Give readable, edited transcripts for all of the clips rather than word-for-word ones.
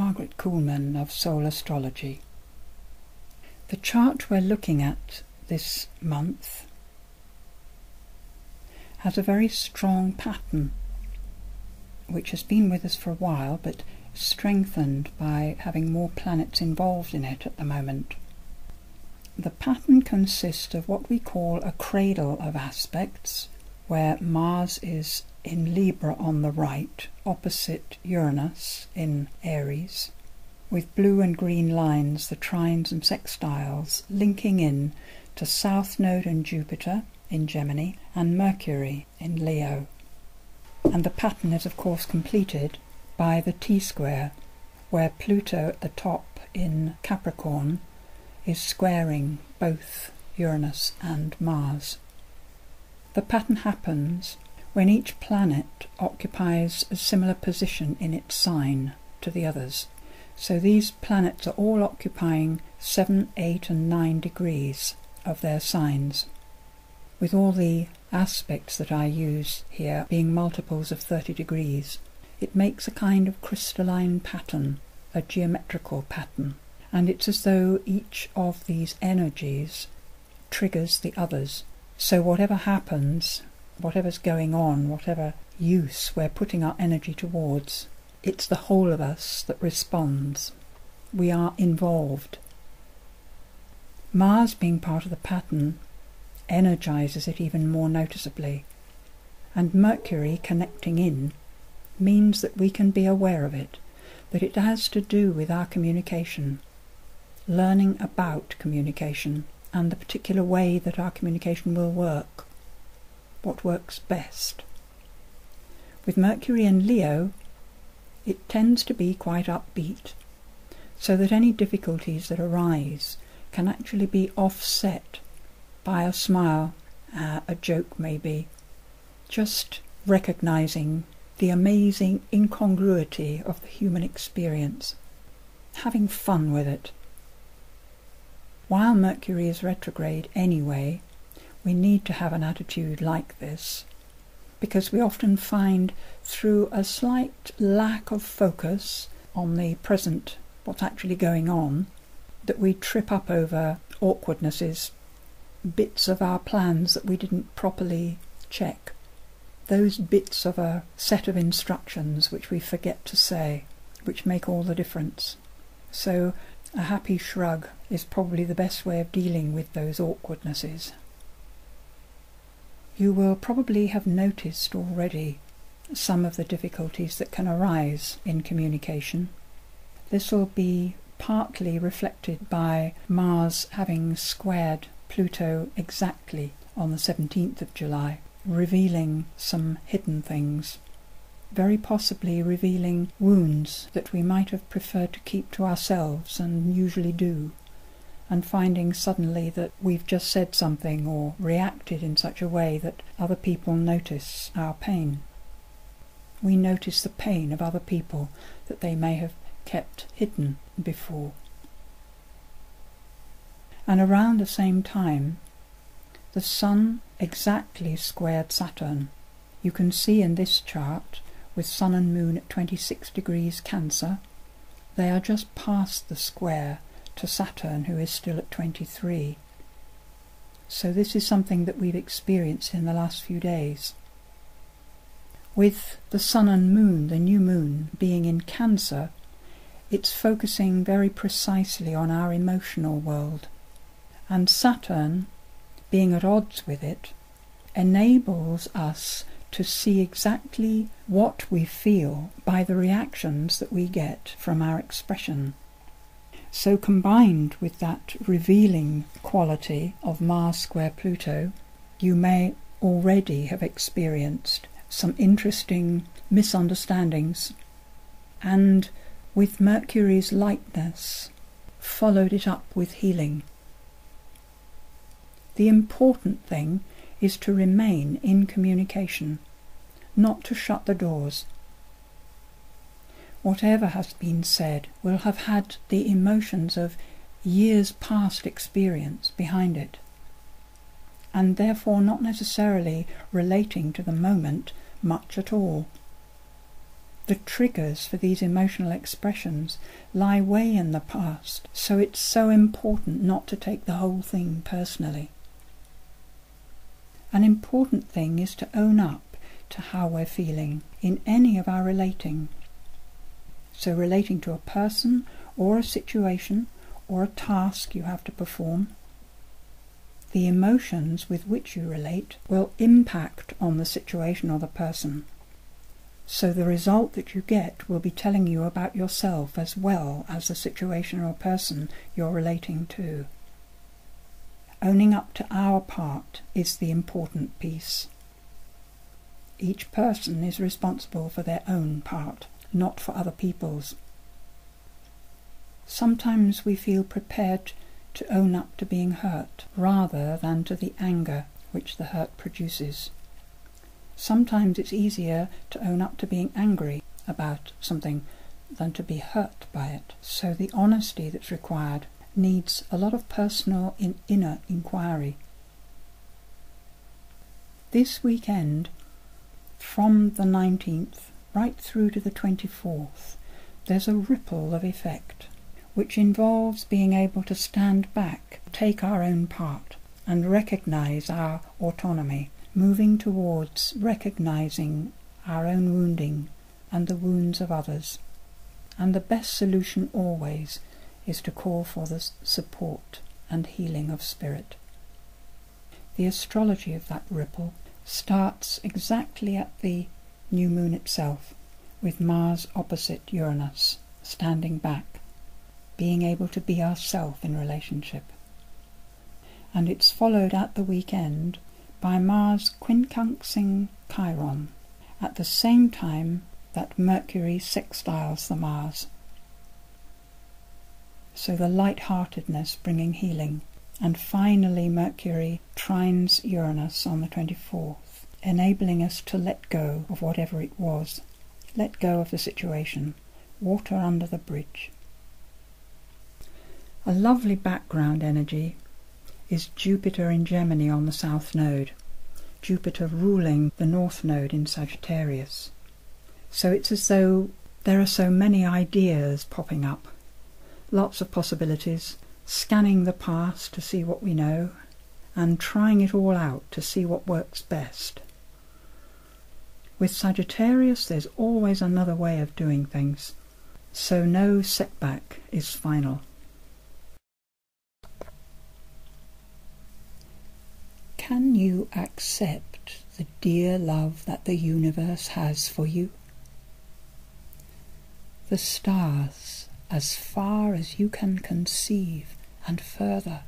Margaret Koolman of Soul Astrology. The chart we're looking at this month has a very strong pattern which has been with us for a while, but strengthened by having more planets involved in it at the moment. The pattern consists of what we call a cradle of aspects, where Mars is in Libra on the right, opposite Uranus in Aries, with blue and green lines, the trines and sextiles, linking in to South Node and Jupiter in Gemini and Mercury in Leo. And the pattern is of course completed by the T-square, where Pluto at the top in Capricorn is squaring both Uranus and Mars. The pattern happens when each planet occupies a similar position in its sign to the others. So these planets are all occupying 7, 8 and 9 degrees of their signs, with all the aspects that I use here being multiples of 30 degrees. It makes a kind of crystalline pattern, a geometrical pattern, and it's as though each of these energies triggers the others. So whatever happens, whatever's going on, whatever use we're putting our energy towards, it's the whole of us that responds. We are involved. Mars, being part of the pattern, energizes it even more noticeably, and Mercury connecting in means that we can be aware of it, that it has to do with our communication, learning about communication and the particular way that our communication will work, what works best. With Mercury in Leo, it tends to be quite upbeat, so that any difficulties that arise can actually be offset by a smile, a joke maybe, just recognizing the amazing incongruity of the human experience, having fun with it. While Mercury is retrograde anyway, we need to have an attitude like this, because we often find through a slight lack of focus on the present, what's actually going on, that we trip up over awkwardnesses, bits of our plans that we didn't properly check, those bits of a set of instructions which we forget to say, which make all the difference. So a happy shrug is probably the best way of dealing with those awkwardnesses. You will probably have noticed already some of the difficulties that can arise in communication. This will be partly reflected by Mars having squared Pluto exactly on the 17th of July, revealing some hidden things, very possibly revealing wounds that we might have preferred to keep to ourselves and usually do, and finding suddenly that we've just said something or reacted in such a way that other people notice our pain. We notice the pain of other people that they may have kept hidden before. And around the same time, the Sun exactly squared Saturn. You can see in this chart, with Sun and Moon at 26 degrees Cancer, they are just past the square to Saturn, who is still at 23. So this is something that we've experienced in the last few days. With the Sun and Moon, the new moon, being in Cancer, it's focusing very precisely on our emotional world. And Saturn, being at odds with it, enables us to see exactly what we feel by the reactions that we get from our expression. So combined with that revealing quality of Mars square Pluto, you may already have experienced some interesting misunderstandings, and with Mercury's lightness followed it up with healing. The important thing is to remain in communication, not to shut the doors. Whatever has been said will have had the emotions of years past experience behind it, and therefore not necessarily relating to the moment much at all. The triggers for these emotional expressions lie way in the past, so it's so important not to take the whole thing personally. An important thing is to own up to how we're feeling in any of our relating. So relating to a person or a situation or a task you have to perform, the emotions with which you relate will impact on the situation or the person. So the result that you get will be telling you about yourself as well as the situation or person you're relating to. Owning up to our part is the important piece. Each person is responsible for their own part, not for other people's. Sometimes we feel prepared to own up to being hurt rather than to the anger which the hurt produces. Sometimes it's easier to own up to being angry about something than to be hurt by it. So the honesty that's required needs a lot of personal inner inquiry. This weekend, from the 19th right through to the 24th, there's a ripple of effect which involves being able to stand back, take our own part, and recognise our autonomy, moving towards recognising our own wounding and the wounds of others. And the best solution always is to call for the support and healing of spirit. The astrology of that ripple starts exactly at the new moon itself, with Mars opposite Uranus, standing back, being able to be ourself in relationship. And it's followed at the weekend by Mars quincunxing Chiron, at the same time that Mercury sextiles the Mars. So the light-heartedness bringing healing, and finally Mercury trines Uranus on the 24th, enabling us to let go of whatever it was, let go of the situation, water under the bridge. A lovely background energy is Jupiter in Gemini on the South Node, Jupiter ruling the North Node in Sagittarius. So it's as though there are so many ideas popping up, lots of possibilities, scanning the past to see what we know, and trying it all out to see what works best. With Sagittarius there's always another way of doing things, so no setback is final. Can you accept the dear love that the universe has for you? The stars, as far as you can conceive, and further.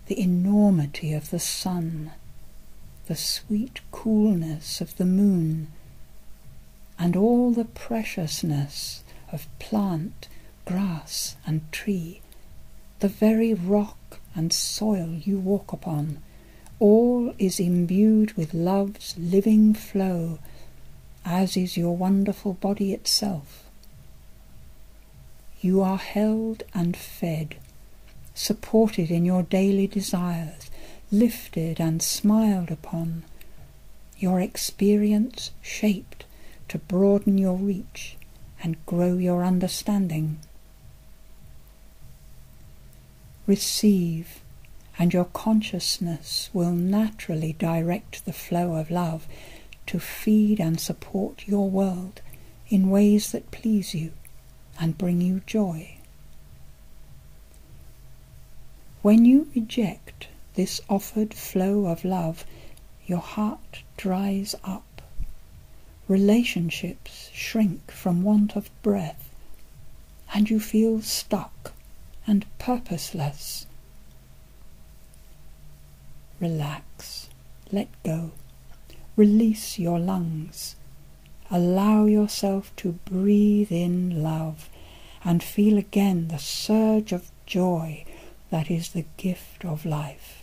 The enormity of the sun, the sweet coolness of the moon, and all the preciousness of plant, grass, and tree, the very rock and soil you walk upon, all is imbued with love's living flow, as is your wonderful body itself. You are held and fed, supported in your daily desires, lifted and smiled upon, your experience shaped to broaden your reach and grow your understanding. Receive, and your consciousness will naturally direct the flow of love to feed and support your world in ways that please you and bring you joy. When you reject this offered flow of love, your heart dries up. Relationships shrink from want of breath, and you feel stuck and purposeless. Relax, let go, release your lungs, allow yourself to breathe in love and feel again the surge of joy that is the gift of life.